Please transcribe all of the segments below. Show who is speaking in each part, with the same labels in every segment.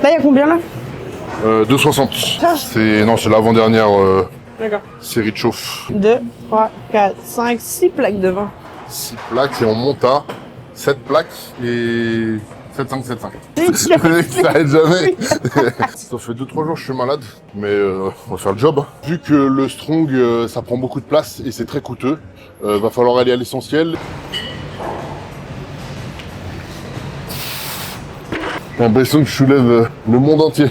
Speaker 1: Là, il y a combien là?
Speaker 2: 2,60.
Speaker 1: Ça
Speaker 2: C'est l'avant-dernière
Speaker 1: D'accord.
Speaker 2: série de chauffe.
Speaker 1: 2, 3, 4, 5, 6 plaques de vin.
Speaker 2: 6 plaques et on monte à 7 plaques et 7,5, 7,5. Ça n'arrête jamais. Ça fait 2-3 jours que je suis malade, mais on va faire le job. Vu que le strong, ça prend beaucoup de place et c'est très coûteux, va falloir aller à l'essentiel. J'ai l'impression que je soulève le monde entier.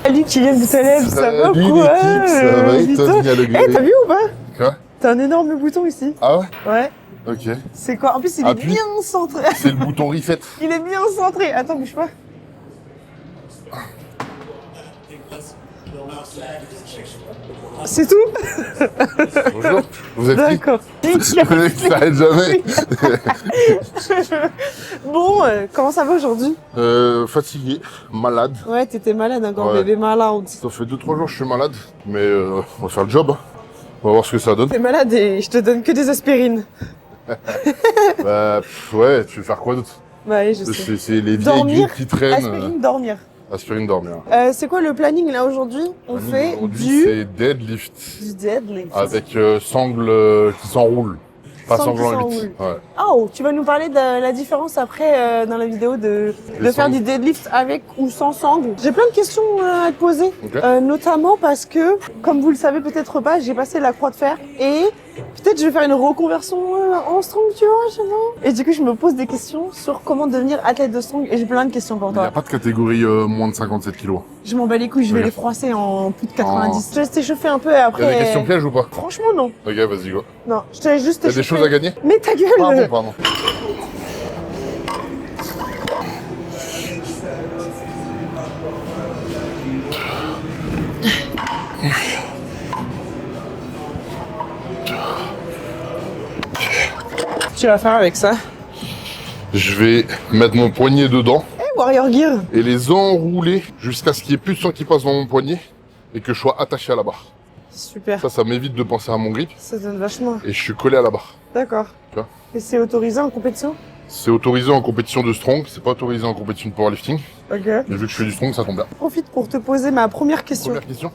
Speaker 1: Salut, tu lèves ta lèvre, ça va
Speaker 2: Salut
Speaker 1: quoi?
Speaker 2: l'équipe, ça va et toi, Tony, le
Speaker 1: Eh, t'as vu ou pas?
Speaker 2: Quoi?
Speaker 1: T'as un énorme bouton ici.
Speaker 2: Ah ouais?
Speaker 1: Ouais.
Speaker 2: Ok.
Speaker 1: C'est quoi? En plus, il est
Speaker 2: Appuie.
Speaker 1: bien centré.
Speaker 2: C'est le bouton reset.
Speaker 1: Il est bien centré. Attends, bouge pas. C'est tout?
Speaker 2: Bonjour. Vous êtes qui?
Speaker 1: D'accord.
Speaker 2: Ça n'arrête jamais.
Speaker 1: Bon, comment ça va aujourd'hui?
Speaker 2: Fatigué, malade.
Speaker 1: Ouais, t'étais malade encore,
Speaker 2: Ouais.
Speaker 1: bébé malade.
Speaker 2: Ça fait 2-3 jours que je suis malade, mais on va faire le job. On va voir ce que ça donne.
Speaker 1: T'es malade et je te donne que des aspirines.
Speaker 2: Ouais, tu veux faire quoi d'autre?
Speaker 1: Bah oui, je sais.
Speaker 2: C'est les vieilles
Speaker 1: Dormir,
Speaker 2: grippes qui traînent.
Speaker 1: aspirine, dormir.
Speaker 2: Aspirine, dormir.
Speaker 1: C'est quoi le planning là aujourd'hui? On fait
Speaker 2: Aujourd'hui, c'est deadlift
Speaker 1: du deadlift.
Speaker 2: avec sangle qui s'enroule. Pas
Speaker 1: Sangle qui
Speaker 2: sanglant
Speaker 1: s'enroule.
Speaker 2: 8. Ouais.
Speaker 1: Oh, tu vas nous parler de la différence après dans la vidéo de faire
Speaker 2: sangles.
Speaker 1: du deadlift avec ou sans sangle. J'ai plein de questions à te poser,
Speaker 2: Ok.
Speaker 1: notamment parce que, comme vous le savez peut-être pas, j'ai passé la croix de fer et peut-être je vais faire une reconversion en strong, tu vois, je sais pas. Et du coup, je me pose des questions sur comment devenir athlète de strong et j'ai plein de questions pour
Speaker 2: Il n'y a
Speaker 1: toi.
Speaker 2: pas de catégorie moins de 57 kilos.
Speaker 1: Je m'en bats les couilles, je vais
Speaker 2: Ok.
Speaker 1: les froisser en plus de 90. Je te laisse t'échauffer un peu et après...
Speaker 2: Il y a des questions pièges ou pas?
Speaker 1: Franchement, non.
Speaker 2: Ok, vas-y, go.
Speaker 1: Non, je te laisse juste
Speaker 2: Il y a des
Speaker 1: t'échauffer.
Speaker 2: choses à gagner?
Speaker 1: Mais ta gueule!
Speaker 2: Pardon.
Speaker 1: Tu vas faire avec ça.
Speaker 2: Je vais mettre mon poignet dedans
Speaker 1: Eh, Warrior Gear!
Speaker 2: et les enrouler jusqu'à ce qu'il n'y ait plus de sang qui passe dans mon poignet et que je sois attaché à la barre.
Speaker 1: Super.
Speaker 2: Ça m'évite de penser à mon grip
Speaker 1: Ça donne vachement.
Speaker 2: et je suis collé à la barre.
Speaker 1: D'accord.
Speaker 2: Tu vois.
Speaker 1: Et c'est autorisé en compétition?
Speaker 2: C'est autorisé en compétition de strong, c'est pas autorisé en compétition de powerlifting.
Speaker 1: Ok.
Speaker 2: Mais vu que je fais du strong, ça tombe bien.
Speaker 1: Profite pour te poser ma première question.
Speaker 2: Première question.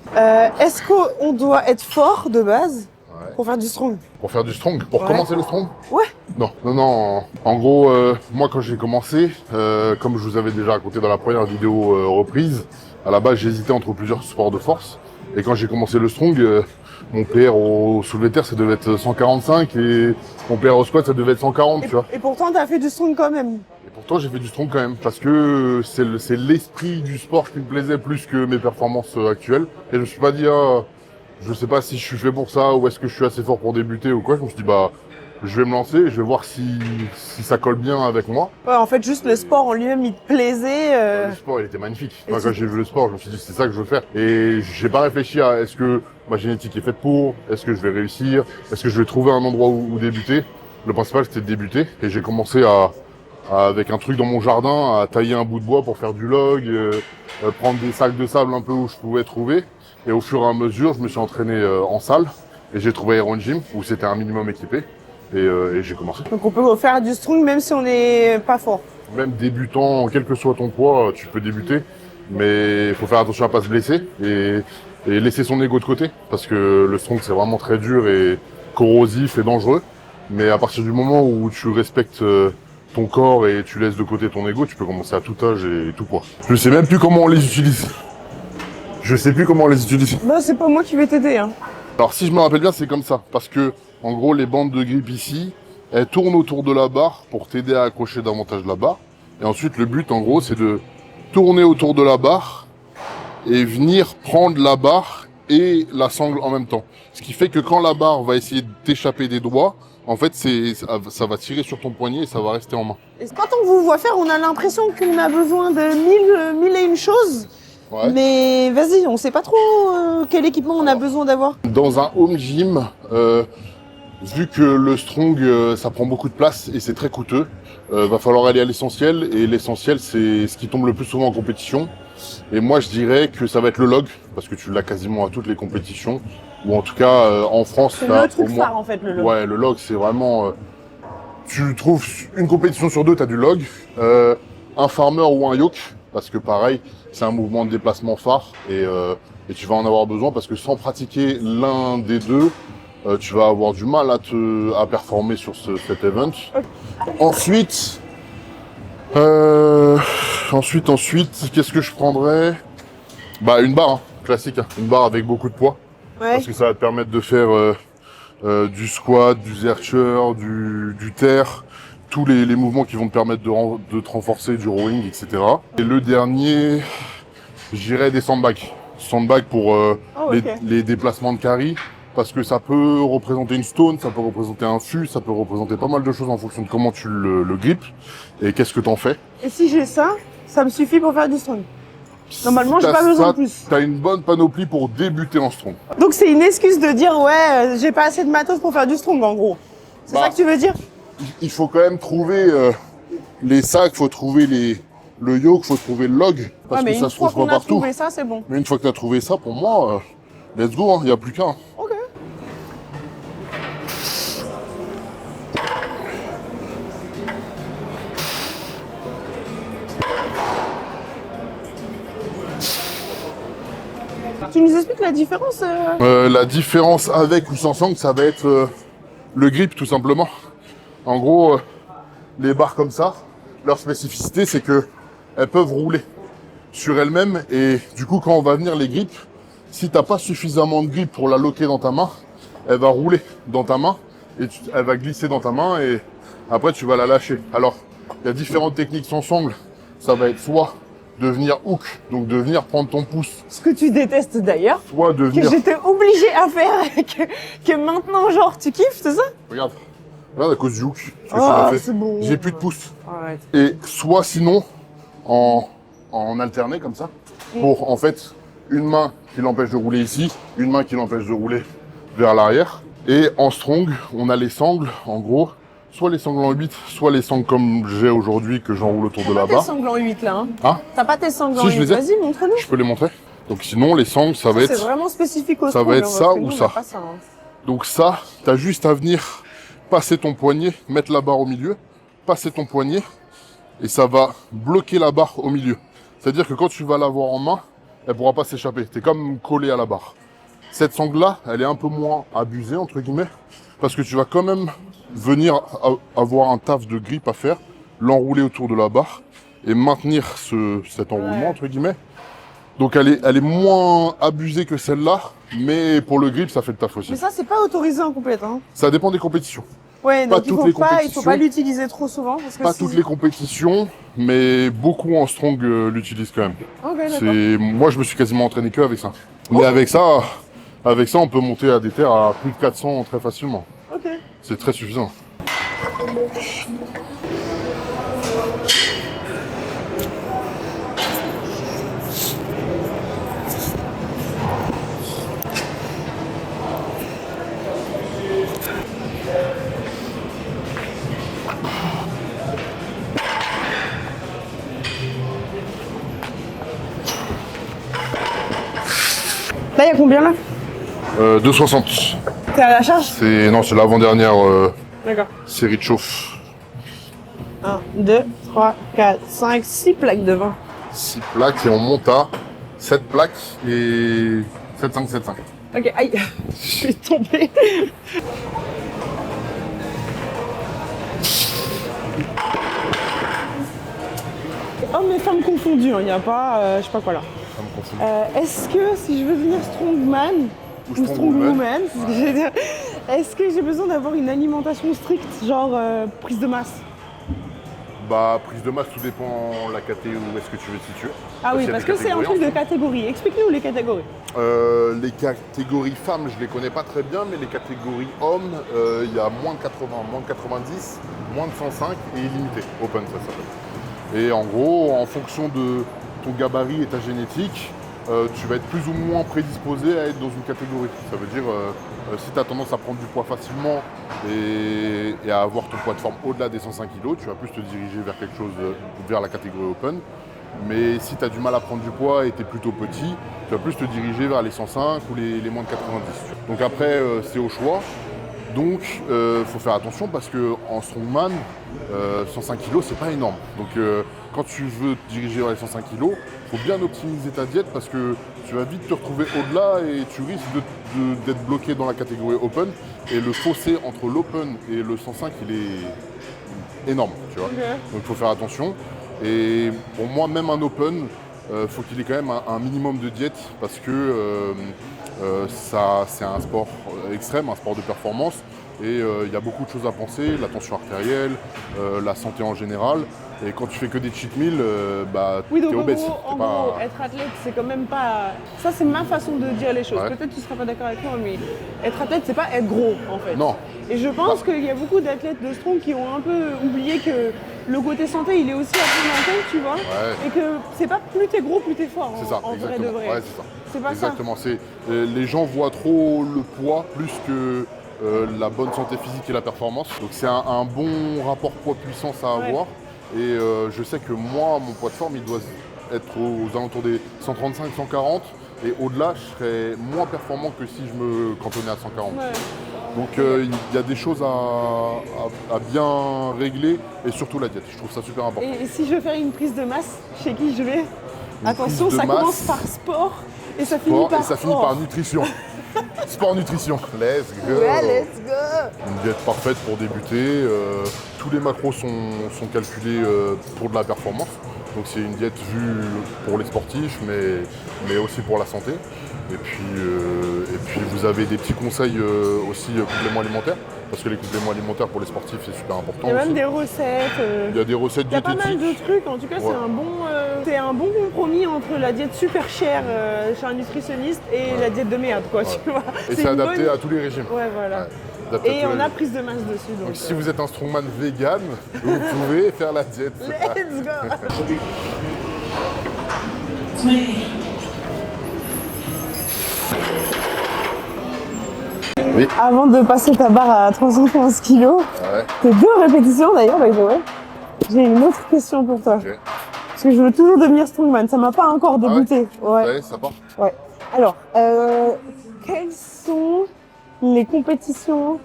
Speaker 1: Est-ce qu'on doit être fort de base
Speaker 2: Ouais.
Speaker 1: pour faire du strong?
Speaker 2: Pour faire du strong, pour
Speaker 1: Ouais.
Speaker 2: commencer le strong?
Speaker 1: Ouais.
Speaker 2: Non. En gros, moi quand j'ai commencé, comme je vous avais déjà raconté dans la première vidéo reprise, à la base j'hésitais entre plusieurs sports de force. Et quand j'ai commencé le strong, mon PR au soulevé de terre ça devait être 145 et mon PR au squat ça devait être 140, tu vois.
Speaker 1: Et pourtant, t'as fait du strong quand même.
Speaker 2: Et pourtant j'ai fait du strong quand même, parce que c'est l'esprit du sport qui me plaisait plus que mes performances actuelles. Et je me suis pas dit, je sais pas si je suis fait pour ça ou est-ce que je suis assez fort pour débuter ou quoi. Je me suis dit, je vais me lancer, je vais voir si ça colle bien avec moi.
Speaker 1: Ouais, en fait, juste le sport en lui-même, il te plaisait.
Speaker 2: Le sport, il était magnifique.
Speaker 1: Et
Speaker 2: Moi, quand
Speaker 1: tu-
Speaker 2: j'ai vu le sport, je me suis dit, c'est ça que je veux faire. Et j'ai pas réfléchi à est-ce que ma génétique est faite pour, est-ce que je vais réussir, est-ce que je vais trouver un endroit où débuter. Le principal, c'était de débuter. Et j'ai commencé avec un truc dans mon jardin, à tailler un bout de bois pour faire du log, prendre des sacs de sable un peu où je pouvais trouver. Et au fur et à mesure, je me suis entraîné en salle. Et j'ai trouvé Iron Gym, où c'était un minimum équipé. Et j'ai commencé.
Speaker 1: Donc on peut faire du strong même si on n'est pas fort.
Speaker 2: Même débutant, quel que soit ton poids, tu peux débuter. Mais il faut faire attention à pas se blesser et laisser son ego de côté. Parce que le strong, c'est vraiment très dur et corrosif et dangereux. Mais à partir du moment où tu respectes ton corps et tu laisses de côté ton ego, tu peux commencer à tout âge et tout poids. Je sais même plus comment on les utilise. Je sais plus comment on les utilise.
Speaker 1: Bah, c'est pas moi qui vais t'aider, hein.
Speaker 2: Alors si je me rappelle bien, c'est comme ça. Parce que, en gros, les bandes de grip ici, elles tournent autour de la barre pour t'aider à accrocher davantage la barre. Et ensuite, le but, en gros, c'est de tourner autour de la barre et venir prendre la barre et la sangle en même temps. Ce qui fait que quand la barre va essayer de t'échapper des doigts, en fait, ça va tirer sur ton poignet et ça va rester en main.
Speaker 1: Et quand on vous voit faire, on a l'impression qu'on a besoin de mille et une choses.
Speaker 2: Ouais.
Speaker 1: Mais vas-y, on sait pas trop quel équipement on a besoin d'avoir.
Speaker 2: Dans un home gym, vu que le strong, ça prend beaucoup de place et c'est très coûteux, va falloir aller à l'essentiel. Et l'essentiel, c'est ce qui tombe le plus souvent en compétition. Et moi, je dirais que ça va être le log, parce que tu l'as quasiment à toutes les compétitions. Ou en tout cas, en France,
Speaker 1: C'est
Speaker 2: t'as
Speaker 1: le truc
Speaker 2: au moins-
Speaker 1: phare en fait, le log.
Speaker 2: Ouais, le log, c'est vraiment... tu trouves une compétition sur deux, t'as du log. Un farmer ou un yoke, parce que pareil, c'est un mouvement de déplacement phare et tu vas en avoir besoin parce que sans pratiquer l'un des deux, tu vas avoir du mal à performer sur cet event. Ensuite, qu'est-ce que je prendrais? Bah une barre, hein, classique, hein. Une barre avec beaucoup de poids, parce que ça va te permettre de faire du squat, du zercher, du terre, tous les mouvements qui vont te permettre de te renforcer, du rowing, etc. Et le dernier, j'irais des sandbags. Sandbags pour les déplacements de carry, parce que ça peut représenter une stone, ça peut représenter un fût, ça peut représenter pas mal de choses en fonction de comment tu le grippes et qu'est-ce que t'en fais.
Speaker 1: Et si j'ai ça, ça me suffit pour faire du strong? Normalement, j'ai pas besoin de plus.
Speaker 2: T'as une bonne panoplie pour débuter en strong.
Speaker 1: Donc c'est une excuse de dire ouais, j'ai pas assez de matos pour faire du strong en gros. C'est ça que tu veux dire?
Speaker 2: Il faut quand même trouver les sacs, faut trouver le yoke, faut trouver le log, parce que ça se trouve pas partout.
Speaker 1: Une fois qu'on a trouvé ça, c'est bon.
Speaker 2: Mais une fois que t'as trouvé ça, pour moi, let's go, il n'y a plus qu'un.
Speaker 1: Ok. Tu nous expliques la différence
Speaker 2: La différence avec ou sans sangle, ça va être le grip, tout simplement. En gros, les barres comme ça, leur spécificité, c'est que elles peuvent rouler sur elles-mêmes et du coup, quand on va venir les grips, si t'as pas suffisamment de grip pour la loquer dans ta main, elle va rouler dans ta main et elle va glisser dans ta main et après tu vas la lâcher. Alors, il y a différentes techniques sans sangle. Ça va être soit de venir hook, donc de venir prendre ton pouce.
Speaker 1: Ce que tu détestes d'ailleurs.
Speaker 2: Soit de venir...
Speaker 1: Que j'étais obligée à faire, que maintenant genre tu kiffes, c'est ça?
Speaker 2: Regarde à cause du hook.
Speaker 1: C'est bon.
Speaker 2: J'ai plus de pouce.
Speaker 1: Arrête.
Speaker 2: Et soit sinon, en alterner comme ça, pour en fait une main qui l'empêche de rouler ici, une main qui l'empêche de rouler vers l'arrière. Et en strong, on a les sangles, en gros, soit les sangles en 8, soit les sangles comme j'ai aujourd'hui que j'enroule autour de la barre.
Speaker 1: T'as pas tes sangles en 8 là, hein?
Speaker 2: Hein?
Speaker 1: T'as pas tes sangles en
Speaker 2: Si, je
Speaker 1: 8,
Speaker 2: les ai.
Speaker 1: vas-y, montre-nous.
Speaker 2: Je peux les montrer. Donc sinon, les sangles, ça va être...
Speaker 1: C'est vraiment spécifique au
Speaker 2: ça
Speaker 1: strong,
Speaker 2: va être
Speaker 1: hein,
Speaker 2: ça
Speaker 1: parce que
Speaker 2: ou
Speaker 1: nous, on
Speaker 2: ça.
Speaker 1: a pas ça, hein.
Speaker 2: Donc ça, t'as juste à venir passer ton poignet, mettre la barre au milieu, passer ton poignet, et ça va bloquer la barre au milieu. C'est-à-dire que quand tu vas l'avoir en main, elle pourra pas s'échapper. T'es comme collé à la barre. Cette sangle-là, elle est un peu moins abusée, entre guillemets, parce que tu vas quand même venir avoir un taf de grip à faire, l'enrouler autour de la barre, et maintenir cet enroulement, entre guillemets. Donc elle est moins abusée que celle-là, mais pour le grip, ça fait le taf aussi.
Speaker 1: Mais ça, c'est pas autorisé en compète, hein.
Speaker 2: Ça dépend des compétitions.
Speaker 1: Ouais,
Speaker 2: Pas
Speaker 1: donc
Speaker 2: toutes les compétitions.
Speaker 1: il faut pas l'utiliser trop souvent. Parce que
Speaker 2: Pas toutes les compétitions, mais beaucoup en strong l'utilisent quand même.
Speaker 1: Ok, d'accord.
Speaker 2: Moi, je me suis quasiment entraîné que avec ça. Mais avec ça, on peut monter à des terres à plus de 400 très facilement.
Speaker 1: Ok.
Speaker 2: C'est très suffisant.
Speaker 1: Là, il y a combien là?
Speaker 2: 2,60.
Speaker 1: T'es à la charge?
Speaker 2: Non, c'est l'avant-dernière
Speaker 1: D'accord.
Speaker 2: série de chauffe.
Speaker 1: 1, 2, 3, 4, 5, 6 plaques de vin.
Speaker 2: 6 plaques et on monte à 7 plaques et 7,5, 7,5.
Speaker 1: Ok, aïe, je suis tombée. Hommes et femmes confondus, il n'y a pas, je sais pas quoi là.
Speaker 2: Ça me confond.
Speaker 1: Est-ce que si je veux devenir strongman ou strongwoman, c'est ce que j'allais dire, est-ce que j'ai besoin d'avoir une alimentation stricte, genre prise de masse?
Speaker 2: Bah, prise de masse, tout dépend la catégorie où est-ce que tu veux te situer.
Speaker 1: Ah oui,
Speaker 2: qu'il y a
Speaker 1: parce
Speaker 2: des
Speaker 1: que c'est un
Speaker 2: catégories,
Speaker 1: truc de catégorie. Explique-nous les catégories.
Speaker 2: Les catégories femmes, je les connais pas très bien, mais les catégories hommes, il y a moins de 80, moins de 90, moins de 105 et illimité. Open, ça s'appelle. Et en gros, en fonction de ton gabarit et ta génétique, tu vas être plus ou moins prédisposé à être dans une catégorie. Ça veut dire, si tu as tendance à prendre du poids facilement et à avoir ton poids de forme au-delà des 105 kg, tu vas plus te diriger vers quelque chose, vers la catégorie open. Mais si tu as du mal à prendre du poids et tu es plutôt petit, tu vas plus te diriger vers les 105 ou les moins de 90. Donc après, c'est au choix. Donc, faut faire attention parce qu'en strongman, 105 kg, c'est pas énorme. Donc, quand tu veux te diriger vers les 105 kg, il faut bien optimiser ta diète parce que tu vas vite te retrouver au-delà et tu risques d'être bloqué dans la catégorie open. Et le fossé entre l'open et le 105, il est énorme, tu vois.
Speaker 1: Okay.
Speaker 2: Donc il faut faire attention. Et pour moi, même un open, faut qu'il ait quand même un minimum de diète parce que c'est un sport extrême, un sport de performance. Et il y a beaucoup de choses à penser, la tension artérielle, la santé en général. Et quand tu fais que des cheat meals,
Speaker 1: oui, donc
Speaker 2: t'es obèse.
Speaker 1: En gros, être athlète, c'est quand même pas... Ça, c'est ma façon de dire les choses. Ouais. Peut-être que tu ne seras pas d'accord avec moi, mais être athlète, c'est pas être gros, en fait.
Speaker 2: Non.
Speaker 1: Et je pense qu'il y a beaucoup d'athlètes de strong qui ont un peu oublié que le côté santé, il est aussi à prendre en compte, tu vois.
Speaker 2: Ouais.
Speaker 1: Et que c'est pas plus t'es gros, plus t'es fort,
Speaker 2: c'est ça,
Speaker 1: en vrai de vrai.
Speaker 2: Ouais, c'est ça.
Speaker 1: C'est pas
Speaker 2: exactement. Ça. Les gens voient trop le poids plus que la bonne santé physique et la performance. Donc c'est un bon rapport poids-puissance à avoir. Et je sais que moi, mon poids de forme, il doit être aux alentours des 135, 140. Et au-delà, je serais moins performant que si je me cantonnais à 140. Ouais. Donc il y a des choses à bien régler et surtout la diète. Je trouve ça super important.
Speaker 1: Et si je veux faire une prise de masse, chez qui je vais? Attention, ça commence par sport et ça finit par
Speaker 2: nutrition. Sport nutrition. Let's go.
Speaker 1: Ouais, let's go.
Speaker 2: Une diète parfaite pour débuter. Tous les macros sont calculés pour de la performance. Donc c'est une diète vue pour les sportifs, mais aussi pour la santé. Et puis vous avez des petits conseils aussi compléments alimentaires, parce que les compléments alimentaires pour les sportifs c'est super important.
Speaker 1: Il y a
Speaker 2: aussi.
Speaker 1: Même des recettes.
Speaker 2: Il y a des recettes diététiques.
Speaker 1: Il y a pas mal de trucs. En tout cas, c'est un bon compromis entre la diète super chère chez un nutritionniste et la diète de merde, quoi. Tu vois.
Speaker 2: Et c'est adapté à tous les régimes.
Speaker 1: Ouais, voilà. Ouais. Et on a prise de masse dessus.
Speaker 2: Donc si vous êtes un strongman vegan, vous pouvez faire la diète.
Speaker 1: Let's go.
Speaker 2: Oui.
Speaker 1: Avant de passer ta barre à 315 kg, tes 2 répétitions d'ailleurs, j'ai une autre question pour toi. Okay. Parce que je veux toujours devenir strongman, ça m'a pas encore débuté.
Speaker 2: Ouais, ça part.
Speaker 1: Ouais. Alors, quelles sont les compétitions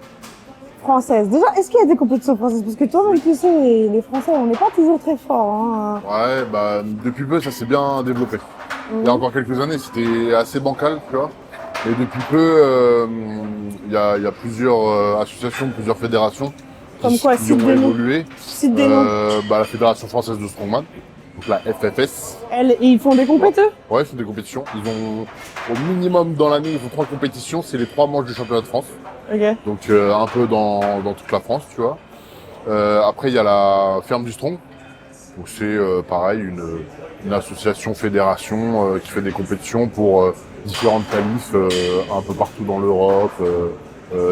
Speaker 1: françaises? Déjà, est-ce qu'il y a des compétitions françaises? Parce que toi-même, tu sais, les Français, on n'est pas toujours très forts. Hein.
Speaker 2: Ouais, depuis peu, ça s'est bien développé. Il y a encore quelques années, c'était assez bancal, tu vois. Et depuis peu, il y a plusieurs associations, plusieurs fédérations qui ont évolué.
Speaker 1: Cite des noms.
Speaker 2: La Fédération Française de Strongman, donc la FFS.
Speaker 1: Ils font des compétitions?
Speaker 2: Ouais, ils font des compétitions. Ils ont, au minimum dans l'année, ils font 3 compétitions. C'est les 3 manches du championnat de France.
Speaker 1: Okay.
Speaker 2: Donc un peu dans toute la France, tu vois. Après, il y a la Ferme du Strong. Donc c'est pareil, une association, fédération qui fait des compétitions pour différentes qualifs un peu partout dans l'Europe,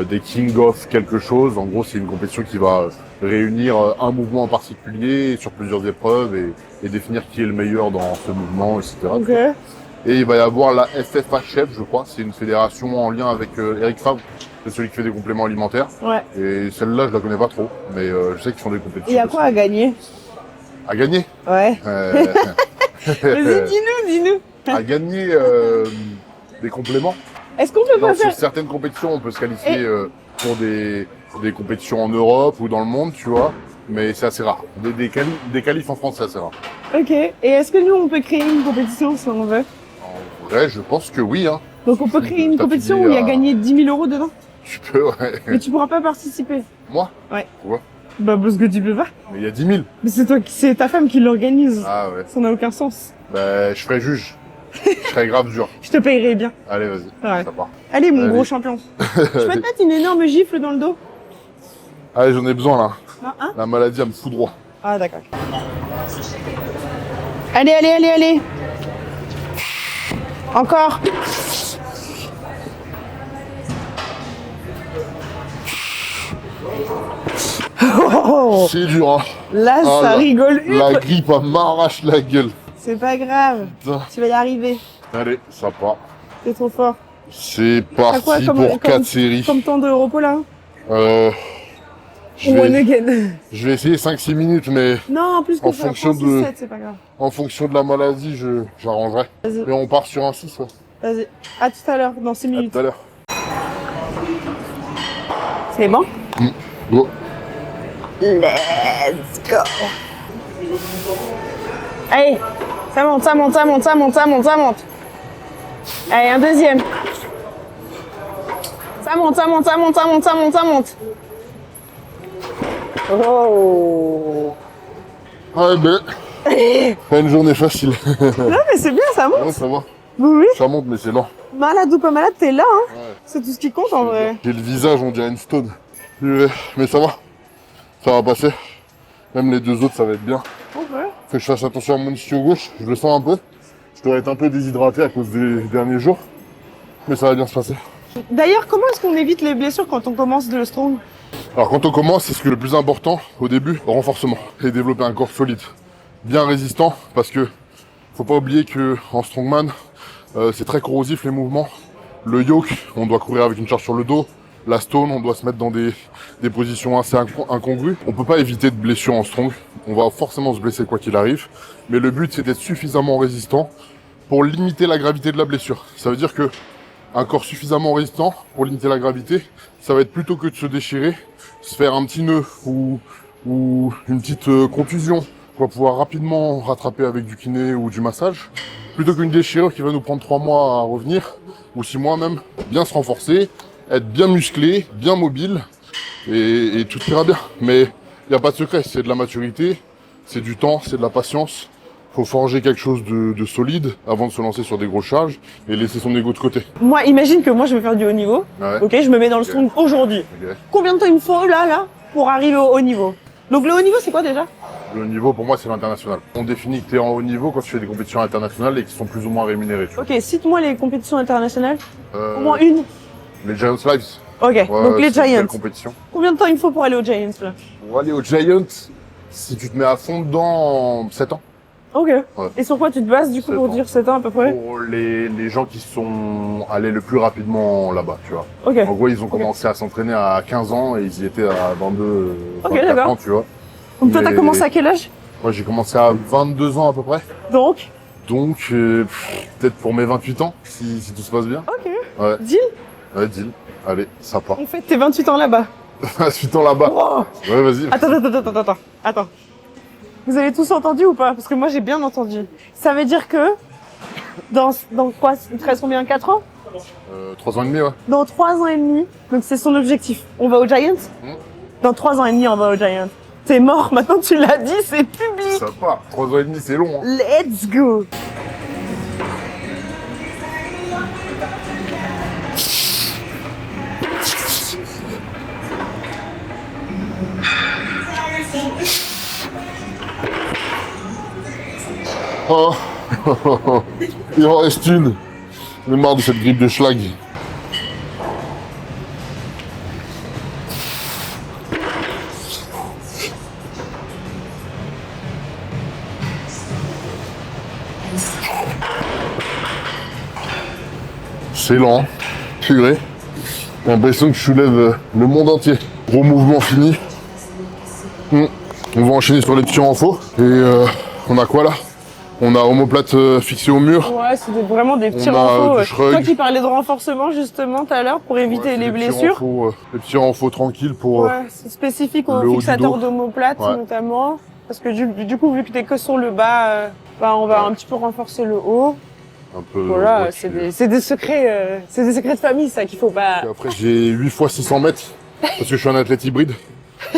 Speaker 2: des King of quelque chose. En gros, c'est une compétition qui va réunir un mouvement en particulier sur plusieurs épreuves et définir qui est le meilleur dans ce mouvement, etc.
Speaker 1: Okay.
Speaker 2: Et il va y avoir la FFHF, je crois. C'est une fédération en lien avec Eric Favre. C'est celui qui fait des compléments alimentaires. Ouais. Et celle-là, je la connais pas trop, mais je sais qu'ils font des compétitions.
Speaker 1: Il y a quoi à gagner?
Speaker 2: À gagner?
Speaker 1: Ouais. Vas-y, dis-nous.
Speaker 2: À gagner des compléments.
Speaker 1: Est-ce qu'on peut pas faire...
Speaker 2: Sur certaines compétitions, on peut se qualifier pour des compétitions en Europe ou dans le monde, tu vois. Mais c'est assez rare. Des qualifs en France, c'est assez rare.
Speaker 1: Ok. Et est-ce que nous, on peut créer une compétition si on veut?
Speaker 2: En vrai, je pense que oui. Hein.
Speaker 1: Donc on peut créer une compétition où il y a gagné 10 000 € dedans?
Speaker 2: Tu peux, ouais.
Speaker 1: Mais tu pourras pas participer?
Speaker 2: Moi?
Speaker 1: Ouais.
Speaker 2: Pourquoi?
Speaker 1: Parce que tu peux pas.
Speaker 2: Mais il y a 10 000.
Speaker 1: Mais c'est ta femme qui l'organise.
Speaker 2: Ah ouais.
Speaker 1: Ça n'a aucun sens.
Speaker 2: Je ferai juge. Je serais grave dur.
Speaker 1: Je te payerai bien.
Speaker 2: Allez, vas-y.
Speaker 1: Ouais.
Speaker 2: Ça part.
Speaker 1: Allez, mon gros champion. Je peux te mettre une énorme gifle dans le dos?
Speaker 2: Allez, j'en ai besoin là.
Speaker 1: Ah, hein?
Speaker 2: La maladie, elle me fout droit.
Speaker 1: Ah, d'accord. Allez. Encore.
Speaker 2: Oh, c'est dur, hein.
Speaker 1: Là, ça rigole.
Speaker 2: La grippe, elle m'arrache la gueule.
Speaker 1: C'est pas grave. Putain. Tu vas y arriver.
Speaker 2: Allez, ça part.
Speaker 1: T'es trop fort.
Speaker 2: C'est parti pour 4 séries.
Speaker 1: Comme temps de repos là?
Speaker 2: Je vais essayer 5-6 minutes, mais
Speaker 1: non, plus que
Speaker 2: en fonction de
Speaker 1: 7, c'est pas grave.
Speaker 2: En fonction de la maladie, j'arrangerai. Et on part sur un 6, ouais.
Speaker 1: Vas-y. À tout à l'heure, dans 6 minutes.
Speaker 2: À tout à l'heure.
Speaker 1: C'est bon?
Speaker 2: Go.
Speaker 1: Let's go. Allez, ça monte, ça monte, ça monte, ça monte, ça monte, ça monte. Allez, un deuxième. Ça monte, ça monte, ça monte, ça monte, ça monte, ça monte. Oh.
Speaker 2: Ah ben, pas une journée facile.
Speaker 1: Non mais c'est bien, ça monte.
Speaker 2: Ouais, ça va.
Speaker 1: Oui, oui.
Speaker 2: Ça monte, mais c'est lent.
Speaker 1: Malade ou pas malade, t'es là, hein.
Speaker 2: Ouais.
Speaker 1: C'est tout ce qui compte en vrai.
Speaker 2: J'ai le visage, on dirait une stone. Mais ça va. Ça va passer. Même les deux autres, ça va être bien.
Speaker 1: Ok.
Speaker 2: Faut que je fasse attention à mon ischio gauche. Je le sens un peu. Je dois être un peu déshydraté à cause des derniers jours. Mais ça va bien se passer.
Speaker 1: D'ailleurs, comment est-ce qu'on évite les blessures quand on commence le strong?
Speaker 2: Alors quand on commence, c'est ce que le plus important au début, renforcement. Et développer un corps solide. Bien résistant, parce que faut pas oublier que en strongman, c'est très corrosif les mouvements. Le yoke, on doit courir avec une charge sur le dos. La stone, on doit se mettre dans des positions assez incongrues. On peut pas éviter de blessure en strong. On va forcément se blesser quoi qu'il arrive. Mais le but, c'est d'être suffisamment résistant pour limiter la gravité de la blessure. Ça veut dire que un corps suffisamment résistant pour limiter la gravité, ça va être plutôt que de se déchirer, se faire un petit nœud ou une petite contusion qu'on va pouvoir rapidement rattraper avec du kiné ou du massage, plutôt qu'une déchirure qui va nous prendre 3 mois à revenir, ou 6 mois même. Bien se renforcer, être bien musclé, bien mobile, et tout ira bien. Mais il n'y a pas de secret, c'est de la maturité, c'est du temps, c'est de la patience. Faut forger quelque chose de solide avant de se lancer sur des grosses charges et laisser son ego de côté.
Speaker 1: Moi, imagine que moi je veux faire du haut niveau.
Speaker 2: Ouais.
Speaker 1: Ok, je me mets dans le strong aujourd'hui.
Speaker 2: Ok.
Speaker 1: Combien de temps il me faut là, pour arriver au haut niveau? Donc le haut niveau, c'est quoi déjà?
Speaker 2: Le haut niveau, pour moi, c'est l'international. On définit que tu es en haut niveau quand tu fais des compétitions internationales et qui sont plus ou moins rémunérées. Tu vois.
Speaker 1: Ok, cite-moi les compétitions internationales. Au moins
Speaker 2: Euh,
Speaker 1: une.
Speaker 2: les Giants Lives.
Speaker 1: Ok,
Speaker 2: Ouais,
Speaker 1: donc les
Speaker 2: c'est une belle
Speaker 1: Giants.
Speaker 2: compétition.
Speaker 1: Combien de temps il me faut pour aller aux Giants là?
Speaker 2: Pour aller aux Giants, si tu te mets à fond dedans, 7 ans.
Speaker 1: Ok.
Speaker 2: Ouais.
Speaker 1: Et sur quoi tu te bases du coup
Speaker 2: 7
Speaker 1: pour
Speaker 2: ans.
Speaker 1: dire 7 ans à peu près?
Speaker 2: Pour les gens qui sont allés le plus rapidement là-bas, tu vois.
Speaker 1: Ok.
Speaker 2: En gros, ils ont commencé à s'entraîner à 15 ans et ils y étaient à 22,
Speaker 1: Ok,
Speaker 2: 24
Speaker 1: d'accord.
Speaker 2: ans, tu vois.
Speaker 1: Donc toi t'as
Speaker 2: Mais-
Speaker 1: commencé à quel âge?
Speaker 2: Moi, j'ai commencé à 22 ans à peu près.
Speaker 1: Donc
Speaker 2: Donc, peut-être pour mes 28 ans, si tout se passe bien.
Speaker 1: Ok.
Speaker 2: Ouais,
Speaker 1: Deal?
Speaker 2: ouais, deal. Allez, ça part.
Speaker 1: On fait tes 28 ans là-bas.
Speaker 2: 28 ans là-bas.
Speaker 1: Wow.
Speaker 2: Ouais, vas-y.
Speaker 1: Attends. Vous avez tous entendu ou pas? Parce que moi j'ai bien entendu. Ça veut dire que dans quoi? Il te reste combien? 4 ans?
Speaker 2: 3 ans et demi, ouais.
Speaker 1: Dans 3 ans et demi, donc c'est son objectif. On va aux Giants? Dans 3 ans et demi, on va aux Giants. T'es mort, maintenant tu l'as dit, c'est public.
Speaker 2: Ça part. 3 ans et demi, c'est long, hein.
Speaker 1: Let's go.
Speaker 2: Oh. Il en reste une. J'en ai marre de cette grippe de schlag. C'est lent, purée. J'ai l'impression que je soulève le monde entier. Gros mouvement fini. On va enchaîner sur les petits renforts. Et on a quoi là? On a omoplate fixée au mur.
Speaker 1: Ouais, c'est vraiment des petits
Speaker 2: On a
Speaker 1: renforts.
Speaker 2: du shrug.
Speaker 1: Toi qui parlais de renforcement justement tout à l'heure pour éviter
Speaker 2: Ouais,
Speaker 1: les
Speaker 2: des petits
Speaker 1: blessures.
Speaker 2: renforts, les petits renforts tranquilles pour...
Speaker 1: Ouais, c'est spécifique
Speaker 2: le
Speaker 1: aux
Speaker 2: haut du
Speaker 1: fixateurs
Speaker 2: dos.
Speaker 1: d'omoplate
Speaker 2: Ouais.
Speaker 1: notamment. Parce que du coup, vu que t'es que sur le bas, on va un petit peu renforcer le haut.
Speaker 2: un peu...
Speaker 1: Voilà,
Speaker 2: ouais,
Speaker 1: c'est des secrets, c'est des secrets de famille ça qu'il faut pas.
Speaker 2: Et après, j'ai 8 fois 600 mètres, parce que je suis un athlète hybride.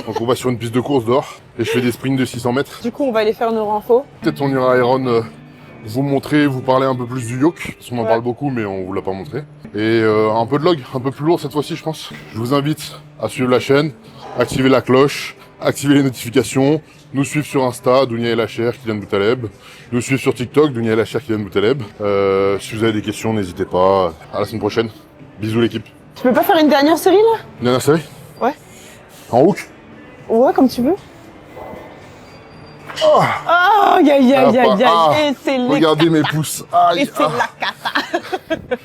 Speaker 2: Donc on va sur une piste de course dehors, et je fais des sprints de 600 mètres.
Speaker 1: Du coup, on va aller faire nos renforts.
Speaker 2: Peut-être on ira à Iron vous montrer, vous parler un peu plus du yoke, parce qu'on en
Speaker 1: Ouais.
Speaker 2: parle beaucoup, mais on vous l'a pas montré. Et un peu de log, un peu plus lourd cette fois-ci, je pense. Je vous invite à suivre la chaîne, activer la cloche, activer les notifications, nous suivre sur Insta, Dounia El Hacher, Kylian Boutaleb, nous suivre sur TikTok, Dounia El Hacher, Kylian Boutaleb. Si vous avez des questions, n'hésitez pas. À la semaine prochaine. Bisous l'équipe.
Speaker 1: Tu peux pas faire une dernière série là?
Speaker 2: Une dernière série?
Speaker 1: Ouais.
Speaker 2: En hook?
Speaker 1: Ouais, comme tu veux.
Speaker 2: Oh,
Speaker 1: Oh, aïe,
Speaker 2: Ah,
Speaker 1: et c'est les...
Speaker 2: regardez mes pouces.
Speaker 1: Et
Speaker 2: Aïe,
Speaker 1: c'est la cata.